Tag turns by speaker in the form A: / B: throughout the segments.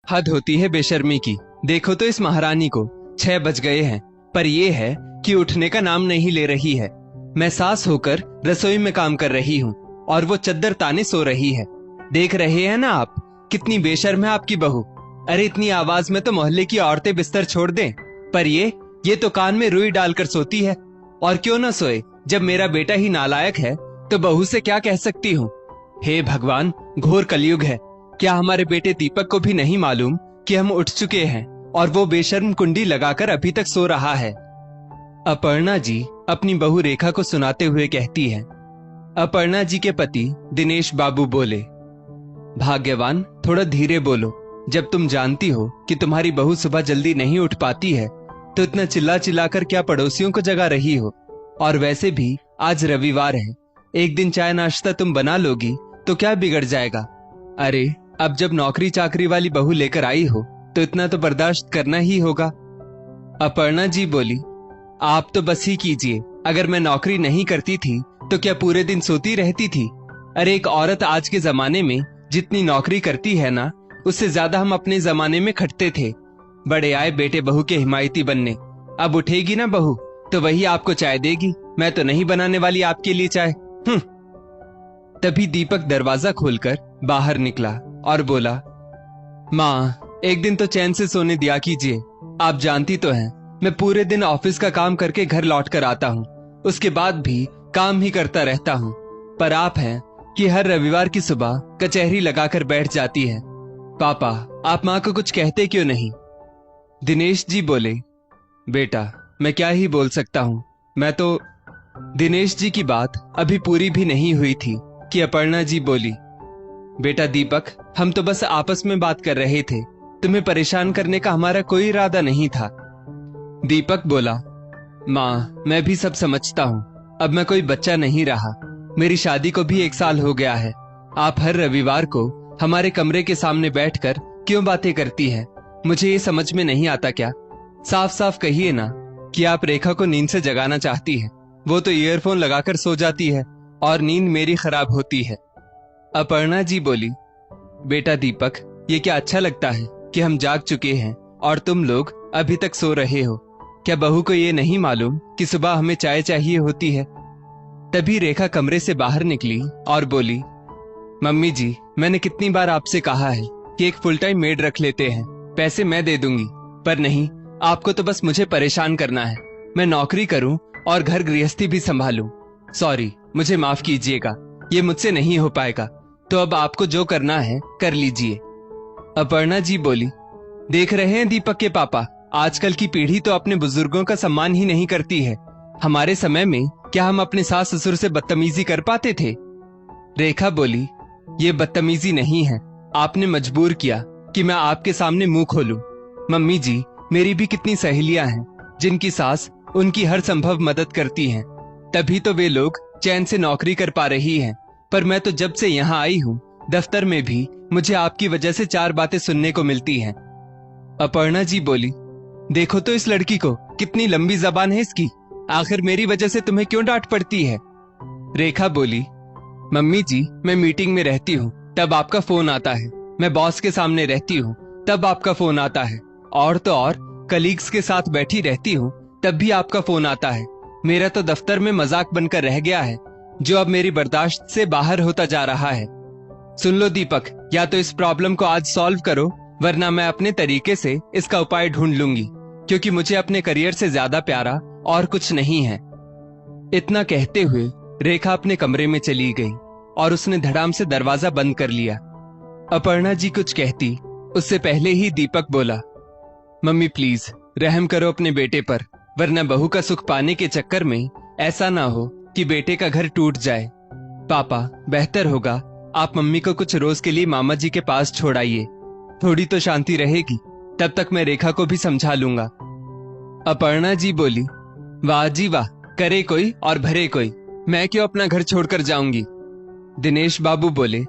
A: हद होती है बेशर्मी की। देखो तो इस महारानी को 6 बज गए हैं, पर यह है कि उठने का नाम नहीं ले रही है। मैं सास होकर रसोई में काम कर रही हूँ और वो चद्दर ताने सो रही है। देख रहे हैं ना आप, कितनी बेशर्म है आपकी बहू। अरे इतनी आवाज में तो मोहल्ले की औरतें बिस्तर छोड़ दें, पर ये तो कान में रुई डालकर सोती है। और क्यों ना सोए, जब मेरा बेटा ही नालायक है तो बहू से क्या कह सकती हूँ। हे भगवान, घोर कलयुग है। क्या हमारे बेटे दीपक को भी नहीं मालूम कि हम उठ चुके हैं और वो बेशर्म कुंडी लगाकर अभी तक सो रहा है। अपर्णा जी अपनी बहू रेखा को सुनाते हुए कहती है। अपर्णा जी के पति दिनेश बाबू बोले, भाग्यवान, थोड़ा धीरे बोलो। जब तुम जानती हो कि तुम्हारी बहू सुबह जल्दी नहीं उठ पाती है तो इतना चिल्ला चिल्लाकर क्या पड़ोसियों को जगा रही हो। और वैसे भी आज रविवार है, एक दिन चाय नाश्ता तुम बना लोगी तो क्या बिगड़ जाएगा। अरे अब जब नौकरी चाकरी वाली बहू लेकर आई हो तो इतना तो बर्दाश्त करना ही होगा। अपर्णा जी बोली, आप तो बस ही कीजिए। अगर मैं नौकरी नहीं करती थी तो क्या पूरे दिन सोती रहती थी। अरे एक औरत आज के जमाने में जितनी नौकरी करती है ना, उससे ज्यादा हम अपने जमाने में खटते थे। बड़े आए बेटे बहू के हिमायती बनने। अब उठेगी ना बहू तो वही आपको चाय देगी, मैं तो नहीं बनाने वाली आपके लिए चाय। तभी दीपक दरवाजा खोलकर बाहर निकला और बोला, माँ एक दिन तो चैन से सोने दिया कीजिए। आप जानती तो हैं मैं पूरे दिन ऑफिस का काम करके घर लौट कर आता हूँ, उसके बाद भी काम ही करता रहता हूँ। पर आप हैं कि हर रविवार की सुबह कचहरी लगाकर बैठ जाती है। पापा, आप माँ को कुछ कहते क्यों नहीं। दिनेश जी बोले, बेटा मैं क्या ही बोल सकता हूँ, मैं तो। दिनेश जी की बात अभी पूरी भी नहीं हुई थी कि अपर्णा जी बोली, बेटा दीपक, हम तो बस आपस में बात कर रहे थे, तुम्हें परेशान करने का हमारा कोई इरादा नहीं था। दीपक बोला, माँ मैं भी सब समझता हूँ, अब मैं कोई बच्चा नहीं रहा, मेरी शादी को भी 1 साल हो गया है। आप हर रविवार को हमारे कमरे के सामने बैठकर क्यों बातें करती है, मुझे ये समझ में नहीं आता। क्या साफ साफ कहिए ना कि आप रेखा को नींद से जगाना चाहती है। वो तो ईयरफोन लगाकर सो जाती है और नींद मेरी खराब होती है। अपर्णा जी बोली, बेटा दीपक, ये क्या अच्छा लगता है कि हम जाग चुके हैं और तुम लोग अभी तक सो रहे हो। क्या बहू को ये नहीं मालूम कि सुबह हमें चाय चाहिए होती है। तभी रेखा कमरे से बाहर निकली और बोली, मम्मी जी, मैंने कितनी बार आपसे कहा है कि एक फुल टाइम मेड रख लेते हैं, पैसे मैं दे दूंगी, पर नहीं, आपको तो बस मुझे परेशान करना है। मैं नौकरी करूं और घर गृहस्थी भी संभालूं। सॉरी, मुझे माफ कीजिएगा, ये मुझसे नहीं हो पाएगा, तो अब आपको जो करना है कर लीजिए। अपर्णा जी बोली, देख रहे हैं दीपक के पापा, आजकल की पीढ़ी तो अपने बुजुर्गों का सम्मान ही नहीं करती है। हमारे समय में क्या हम अपने सास ससुर से बदतमीजी कर पाते थे। रेखा बोली, ये बदतमीजी नहीं है, आपने मजबूर किया कि मैं आपके सामने मुंह खोलूं। मम्मी जी, मेरी भी कितनी सहेलियां हैं जिनकी सास उनकी हर संभव मदद करती हैं, तभी तो वे लोग चैन से नौकरी कर पा रही हैं। पर मैं तो जब से यहाँ आई हूँ, दफ्तर में भी मुझे आपकी वजह से 4 बातें सुनने को मिलती हैं। अपर्णा जी बोली, देखो तो इस लड़की को, कितनी लंबी जबान है इसकी, आखिर मेरी वजह से तुम्हें क्यों डांट पड़ती है। रेखा बोली, मम्मी जी, मैं मीटिंग में रहती हूँ तब आपका फोन आता है, मैं बॉस के सामने रहती हूँ तब आपका फोन आता है, और तो और कलीग्स के साथ बैठी रहती हूँ तब भी आपका फोन आता है। मेरा तो दफ्तर में मजाक बनकर रह गया है, जो अब मेरी बर्दाश्त से बाहर होता जा रहा है। सुन लो दीपक, या तो इस प्रॉब्लम को आज सॉल्व करो, वरना मैं अपने तरीके से इसका उपाय ढूंढ लूंगी, क्योंकि मुझे अपने करियर से ज्यादा प्यारा और कुछ नहीं है। इतना कहते हुए रेखा अपने कमरे में चली गई और उसने धड़ाम से दरवाजा बंद कर लिया। अपर्णा जी कुछ कहती उससे पहले ही दीपक बोला, मम्मी प्लीज रहम करो अपने बेटे पर, वरना बहू का सुख पाने के चक्कर में ऐसा ना हो कि बेटे का घर टूट जाए। पापा, बेहतर होगा आप मम्मी को कुछ रोज के लिए मामा जी के पास छोड़ आइए, थोड़ी तो शांति रहेगी, तब तक मैं रेखा को भी समझा लूंगा। अपर्णा जी बोली, वाह जी वाह, करे कोई और भरे कोई, मैं क्यों अपना घर छोड़कर जाऊंगी। दिनेश बाबू बोले,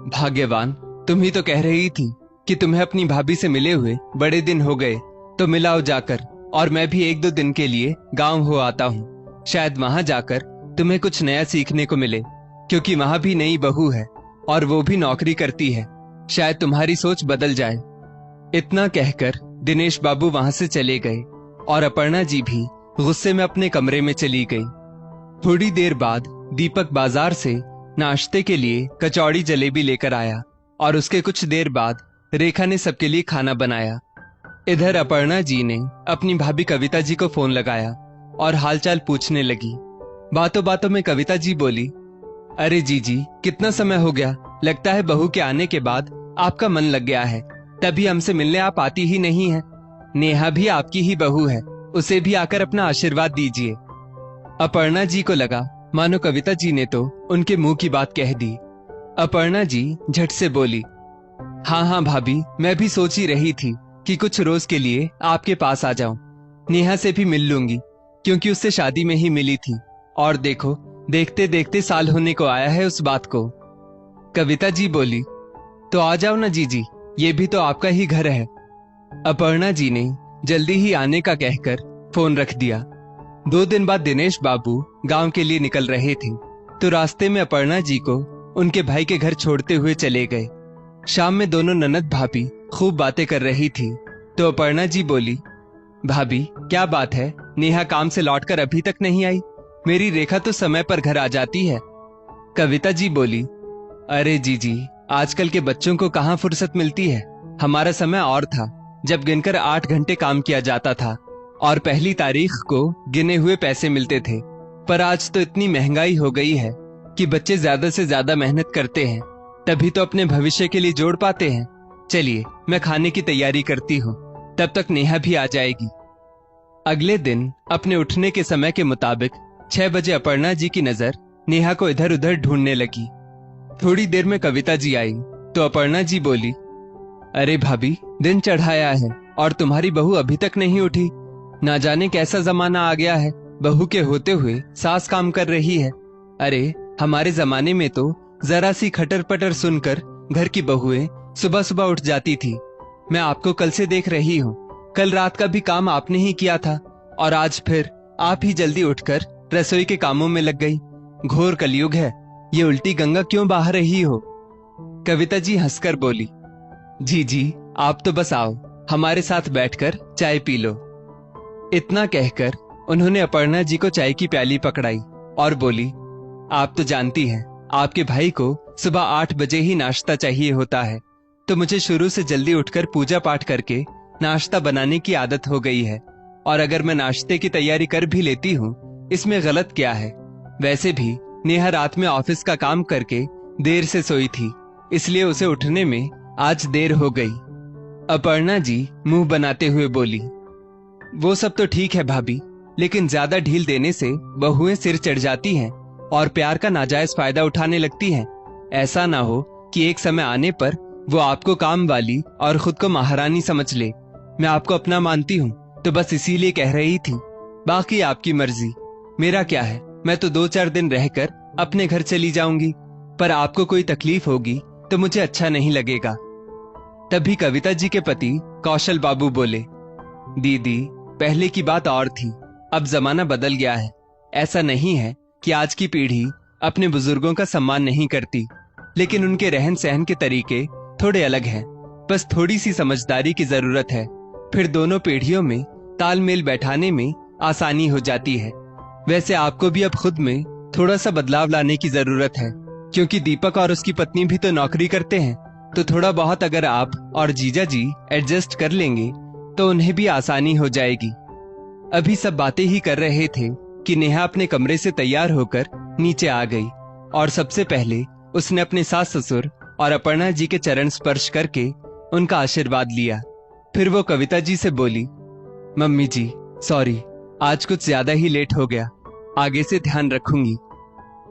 A: भाग्यवान, तुम ही तो कह रही थी कि तुम्हें अपनी भाभी से मिले हुए बड़े दिन हो गए, तो मिलाओ जाकर, और मैं भी 1-2 दिन के लिए गांव हो आता हूँ, शायद वहां जाकर तुम्हें कुछ नया सीखने को मिले, क्योंकि वहां भी नई बहू है और वो भी नौकरी करती है, शायद तुम्हारी सोच बदल जाए। इतना कहकर दिनेश बाबू वहां से चले गए और अपर्णा जी भी गुस्से में अपने कमरे में चली गई। थोड़ी देर बाद दीपक बाजार से नाश्ते के लिए कचौड़ी जलेबी लेकर आया और उसके कुछ देर बाद रेखा ने सबके लिए खाना बनाया। इधर अपर्णा जी ने अपनी भाभी कविता जी को फोन लगाया और हालचाल पूछने लगी। बातों बातों में कविता जी बोली, अरे जीजी, कितना समय हो गया, लगता है बहू के आने के बाद आपका मन लग गया है, तभी हमसे मिलने आप आती ही नहीं है। नेहा भी आपकी ही बहू है, उसे भी आकर अपना आशीर्वाद दीजिए। अपर्णा जी को लगा मानो कविता जी ने तो उनके मुंह की बात कह दी। अपर्णा जी झट से बोली, हाँ हाँ भाभी, मैं भी सोच ही रही थी कि कुछ रोज के लिए आपके पास आ जाऊं। नेहा से भी मिल लूंगी, क्योंकि उससे शादी में ही मिली थी, और देखो देखते देखते साल होने को आया है उस बात को। कविता जी बोली, तो आ जाओ ना जीजी, ये भी तो आपका ही घर है। अपर्णा जी ने जल्दी ही आने का कहकर फोन रख दिया। 2 दिन बाद दिनेश बाबू गांव के लिए निकल रहे थे, तो रास्ते में अपर्णा जी को उनके भाई के घर छोड़ते हुए चले गए। शाम में दोनों ननद भाभी खूब बातें कर रही थी, तो अपर्णा जी बोली, भाभी क्या बात है, नेहा काम से लौटकर अभी तक नहीं आई? मेरी रेखा तो समय पर घर आ जाती है। कविता जी बोली, अरे जीजी, आजकल के बच्चों को कहाँ फुर्सत मिलती है। हमारा समय और था, जब गिनकर 8 घंटे काम किया जाता था और पहली तारीख को गिने हुए पैसे मिलते थे। पर आज तो इतनी महंगाई हो गई है कि बच्चे ज्यादा से ज्यादा मेहनत करते हैं, तभी तो अपने भविष्य के लिए जोड़ पाते हैं। चलिए मैं खाने की तैयारी करती हूँ, तब तक नेहा भी आ जाएगी। अगले दिन अपने उठने के समय के मुताबिक 6 बजे अपर्णा जी की नजर नेहा को इधर उधर ढूंढने लगी। थोड़ी देर में कविता जी आई तो अपर्णा जी बोली, अरे भाभी, दिन चढ़ाया है और तुम्हारी बहू अभी तक नहीं उठी। ना जाने कैसा जमाना आ गया है, बहू के होते हुए सास काम कर रही है। अरे हमारे जमाने में तो जरा सी खटर पटर सुनकर घर की बहुएं सुबह सुबह उठ जाती थी। मैं आपको कल से देख रही हूँ, कल रात का भी काम आपने ही किया था और आज फिर आप ही जल्दी उठकर रसोई के कामों में लग गई। घोर कलयुग है, ये उल्टी गंगा क्यों बहा रही हो? कविता जी हंसकर बोली, जी आप तो बस आओ, हमारे साथ बैठकर चाय पी लो। इतना कहकर उन्होंने अपर्णा जी को चाय की प्याली पकड़ाई और बोली, आप तो जानती हैं, आपके भाई को सुबह 8 बजे ही नाश्ता चाहिए होता है, तो मुझे शुरू से जल्दी उठकर पूजा पाठ करके नाश्ता बनाने की आदत हो गई है। और अगर मैं नाश्ते की तैयारी कर भी लेती हूँ, इसमें गलत क्या है? वैसे भी नेहा रात में ऑफिस का काम करके देर से सोई थी, इसलिए उसे उठने में आज देर हो गई। अपर्णा जी मुंह बनाते हुए बोली, वो सब तो ठीक है भाभी, लेकिन ज्यादा ढील देने से बहुएं सिर चढ़ जाती हैं और प्यार का नाजायज फायदा उठाने लगती हैं। ऐसा ना हो कि एक समय आने पर वो आपको काम वाली और खुद को महारानी समझ ले। मैं आपको अपना मानती हूँ, तो बस इसीलिए कह रही थी, बाकी आपकी मर्जी। मेरा क्या है, मैं तो 2-4 दिन रहकर अपने घर चली जाऊंगी, पर आपको कोई तकलीफ होगी तो मुझे अच्छा नहीं लगेगा। तभी कविता जी के पति कौशल बाबू बोले, दीदी पहले की बात और थी, अब जमाना बदल गया है। ऐसा नहीं है कि आज की पीढ़ी अपने बुजुर्गों का सम्मान नहीं करती, लेकिन उनके रहन सहन के तरीके थोड़े अलग हैं। बस थोड़ी सी समझदारी की जरूरत है, फिर दोनों पीढ़ियों में तालमेल बैठाने में आसानी हो जाती है। वैसे आपको भी अब खुद में थोड़ा सा बदलाव लाने की जरूरत है, क्योंकि दीपक और उसकी पत्नी भी तो नौकरी करते हैं, तो थोड़ा बहुत अगर आप और जीजा जी एडजस्ट कर लेंगे तो उन्हें भी आसानी हो जाएगी। अभी सब बातें ही कर रहे थे कि नेहा अपने कमरे से तैयार होकर नीचे आ गई और सबसे पहले उसने अपने सास ससुर और अपर्णा जी के चरण स्पर्श करके उनका आशीर्वाद लिया। फिर वो कविता जी से बोली, मम्मी जी सॉरी, आज कुछ ज्यादा ही लेट हो गया, आगे से ध्यान रखूंगी।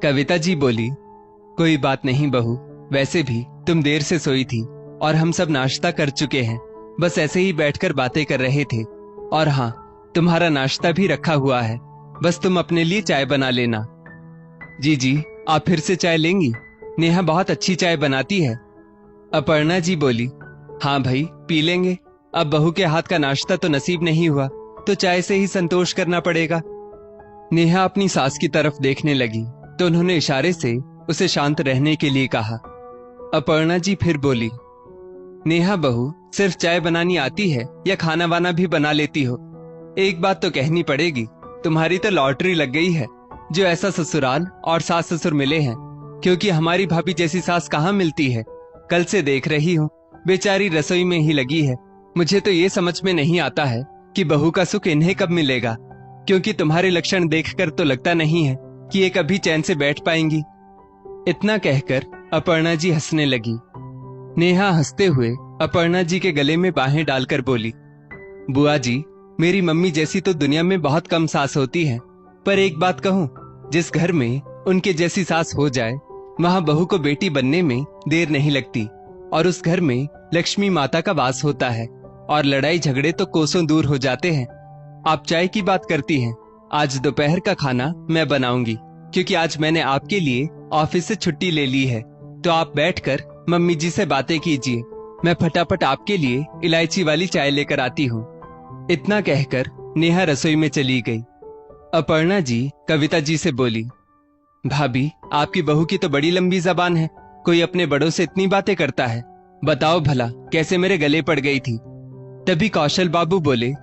A: कविता जी बोली, कोई बात नहीं बहू, वैसे भी तुम देर से सोई थी और हम सब नाश्ता कर चुके हैं, बस ऐसे ही बैठकर बातें कर रहे थे। और हाँ, तुम्हारा नाश्ता भी रखा हुआ है, बस तुम अपने लिए चाय बना लेना। जी आप फिर से चाय लेंगी? नेहा बहुत अच्छी चाय बनाती है। अपर्णा जी बोली, हाँ भाई पी लेंगे, अब बहू के हाथ का नाश्ता तो नसीब नहीं हुआ, तो चाय से ही संतोष करना पड़ेगा। नेहा अपनी सास की तरफ देखने लगी तो उन्होंने इशारे से उसे शांत रहने के लिए कहा। अपर्णा जी फिर बोली, नेहा बहू, सिर्फ चाय बनानी आती है या खाना वाना भी बना लेती हो? एक बात तो कहनी पड़ेगी, तुम्हारी तो लॉटरी लग गई है जो ऐसा ससुराल और सास ससुर मिले हैं, क्योंकि हमारी भाभी जैसी सास कहाँ मिलती है। कल से देख रही हूँ, बेचारी रसोई में ही लगी है। मुझे तो ये समझ में नहीं आता है कि बहू का सुख इन्हें कब मिलेगा, क्योंकि तुम्हारे लक्षण देखकर तो लगता नहीं है कि ये कभी चैन से बैठ पाएंगी। इतना कहकर अपर्णा जी हंसने लगी। नेहा हंसते हुए अपर्णा जी के गले में बाहें डालकर बोली, बुआ जी, मेरी मम्मी जैसी तो दुनिया में बहुत कम सास होती है, पर एक बात कहूँ, जिस घर में उनके जैसी सास हो जाए वहां बहू को बेटी बनने में देर नहीं लगती, और उस घर में लक्ष्मी माता का वास होता है और लड़ाई झगड़े तो कोसों दूर हो जाते हैं। आप चाय की बात करती हैं, आज दोपहर का खाना मैं बनाऊंगी, क्योंकि आज मैंने आपके लिए ऑफिस से छुट्टी ले ली है। तो आप बैठकर मम्मी जी से बातें कीजिए, मैं फटाफट आपके लिए इलायची वाली चाय लेकर आती हूँ। इतना कहकर नेहा रसोई में चली गई। अपर्णा जी कविता जी से बोली, भाभी, आपकी बहू की तो बड़ी लंबी जबान है, कोई अपने बड़ों से इतनी बातें करता है? बताओ भला कैसे मेरे गले पड़ गई थी। तभी कौशल बाबू बोले,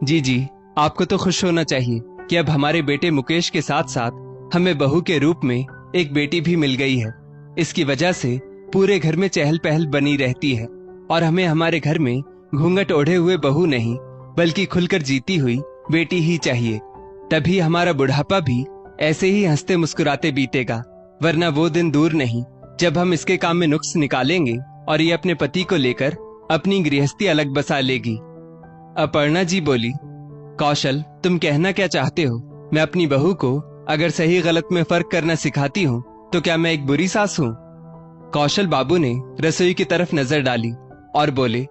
A: जी, आपको तो खुश होना चाहिए कि अब हमारे बेटे मुकेश के साथ साथ हमें बहू के रूप में एक बेटी भी मिल गई है। इसकी वजह से पूरे घर में चहल पहल बनी रहती है, और हमें हमारे घर में घूंघट ओढ़े हुए बहू नहीं, बल्कि खुलकर जीती हुई बेटी ही चाहिए। तभी हमारा बुढ़ापा भी ऐसे ही हंसते मुस्कुराते बीतेगा, वरना वो दिन दूर नहीं जब हम इसके काम में नुक्स निकालेंगे और ये अपने पति को लेकर अपनी गृहस्थी अलग बसा लेगी। अपर्णा जी बोली, कौशल, तुम कहना क्या चाहते हो? मैं अपनी बहू को अगर सही गलत में फर्क करना सिखाती हूँ तो क्या मैं एक बुरी सास हूँ? कौशल बाबू ने रसोई की तरफ नजर डाली और बोले,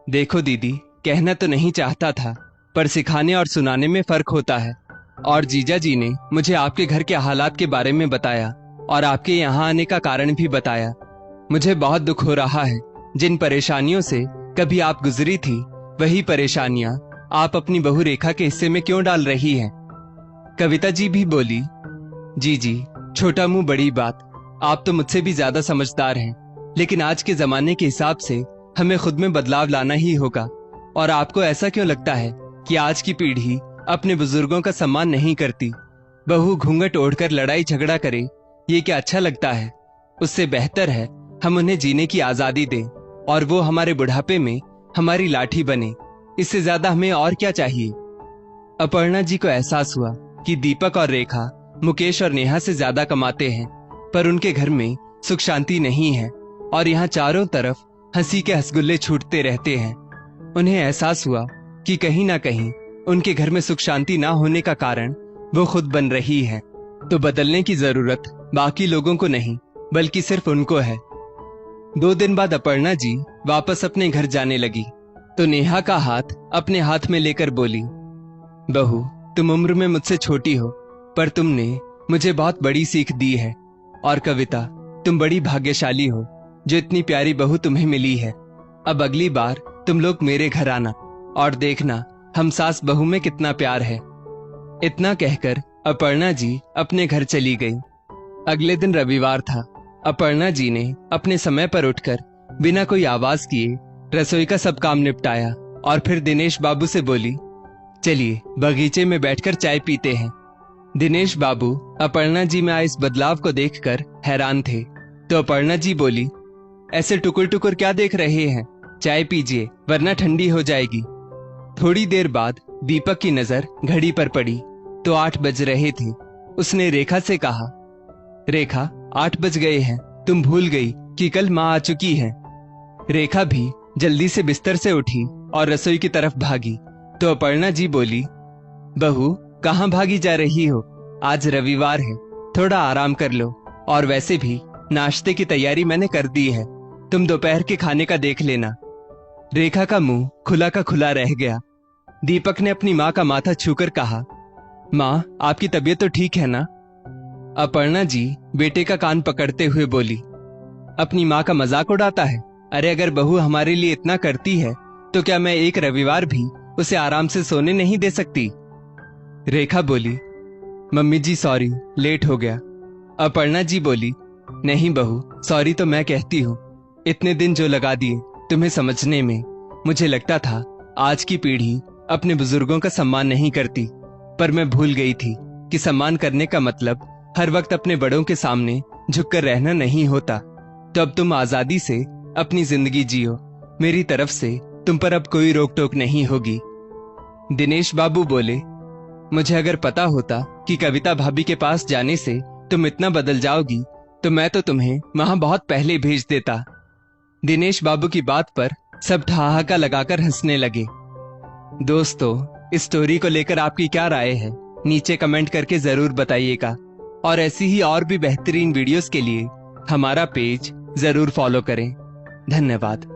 A: देखो दीदी, कहना तो नहीं चाहता था, पर सिखाने और सुनाने में फर्क होता है। और जीजा जी ने मुझे आपके घर के हालात के बारे में बताया और आपके यहाँ आने का कारण भी बताया। मुझे बहुत दुख हो रहा है। जिन परेशानियों से कभी आप गुजरी थी, वही परेशानियां आप अपनी बहू रेखा के हिस्से में क्यों डाल रही हैं? कविता जी भी बोली, जी, छोटा मुंह बड़ी बात, आप तो मुझसे भी ज्यादा समझदार हैं, लेकिन आज के जमाने के हिसाब से हमें खुद में बदलाव लाना ही होगा। और आपको ऐसा क्यों लगता है कि आज की पीढ़ी अपने बुजुर्गों का सम्मान नहीं करती? बहू घूंघट ओढ़कर लड़ाई झगड़ा करे, ये क्या अच्छा लगता है? उससे बेहतर है हम उन्हें जीने की आजादी दें और वो हमारे बुढ़ापे में हमारी लाठी बने। इससे ज्यादा हमें और क्या चाहिए? अपर्णा जी को एहसास हुआ कि दीपक और रेखा मुकेश और नेहा से ज्यादा कमाते हैं, पर उनके घर में सुख शांति नहीं है और यहाँ चारों तरफ हंसी के हंसगुल्ले छूटते रहते हैं। उन्हें एहसास हुआ कि कहीं ना कहीं उनके घर में सुख शांति ना होने का कारण वो खुद बन रही है। तो बदलने की जरूरत बाकी लोगों को नहीं, बल्कि सिर्फ उनको है। 2 दिन बाद अपर्णा जी वापस अपने घर जाने लगी तो नेहा का हाथ अपने हाथ में लेकर बोली, बहू, तुम उम्र में मुझसे छोटी हो, पर तुमने मुझे बहुत बड़ी सीख दी है। और कविता, तुम बड़ी भाग्यशाली हो जो इतनी प्यारी बहू तुम्हें मिली है। अब अगली बार तुम लोग मेरे घर आना और देखना हम सास बहू में कितना प्यार है। इतना कहकर अपर्णा जी अपने घर चली गई। अगले दिन रविवार था। अपर्णा जी ने अपने समय पर उठकर बिना कोई आवाज किए रसोई का सब काम निपटाया और फिर दिनेश बाबू से बोली, चलिए बगीचे में बैठकर चाय पीते हैं। दिनेश बाबू अपर्णा जी में आए इस बदलाव को देखकर हैरान थे। तो अपर्णा जी बोली, ऐसे टुकुर टुकुर क्या देख रहे हैं? चाय पीजिए वरना ठंडी हो जाएगी। थोड़ी देर बाद दीपक की नजर घड़ी पर पड़ी तो 8 बज रहे थे। उसने रेखा से कहा, रेखा, 8 बज गए हैं, तुम भूल गई कि कल माँ आ चुकी है। रेखा भी जल्दी से बिस्तर से उठी और रसोई की तरफ भागी तो अपर्णा जी बोली, बहू, कहाँ भागी जा रही हो? आज रविवार है, थोड़ा आराम कर लो, और वैसे भी नाश्ते की तैयारी मैंने कर दी है, तुम दोपहर के खाने का देख लेना। रेखा का मुंह खुला का खुला रह गया। दीपक ने अपनी माँ का माथा छूकर कहा, माँ, आपकी तबीयत तो ठीक है ना? अपर्णा जी बेटे का कान पकड़ते हुए बोली, अपनी माँ का मजाक उड़ाता है? अरे अगर बहू हमारे लिए इतना करती है तो क्या मैं एक रविवार भी उसे आराम से सोने नहीं दे सकती? रेखा बोली, मम्मी जी सॉरी, लेट हो गया। अपर्णा जी बोली, नहीं बहू, सॉरी तो मैं कहती हूँ, इतने दिन जो लगा दिए तुम्हें समझने में। मुझे लगता था आज की पीढ़ी अपने बुजुर्गों का सम्मान नहीं करती, पर मैं भूल गई थी कि सम्मान करने का मतलब हर वक्त अपने बड़ों के सामने झुककर रहना नहीं होता। तो अब तुम आजादी से अपनी जिंदगी जियो। मेरी तरफ से तुम पर अब कोई रोक टोक नहीं होगी। दिनेश बाबू बोले, मुझे अगर पता होता कि कविता भाभी के पास जाने से तुम इतना बदल जाओगी तो मैं तो तुम्हें वहां बहुत पहले भेज देता। दिनेश बाबू की बात पर सब ठहाका लगाकर हंसने लगे। दोस्तों, इस स्टोरी को लेकर आपकी क्या राय है, नीचे कमेंट करके जरूर बताइएगा। और ऐसी ही और भी बेहतरीन वीडियोस के लिए हमारा पेज जरूर फॉलो करें। धन्यवाद।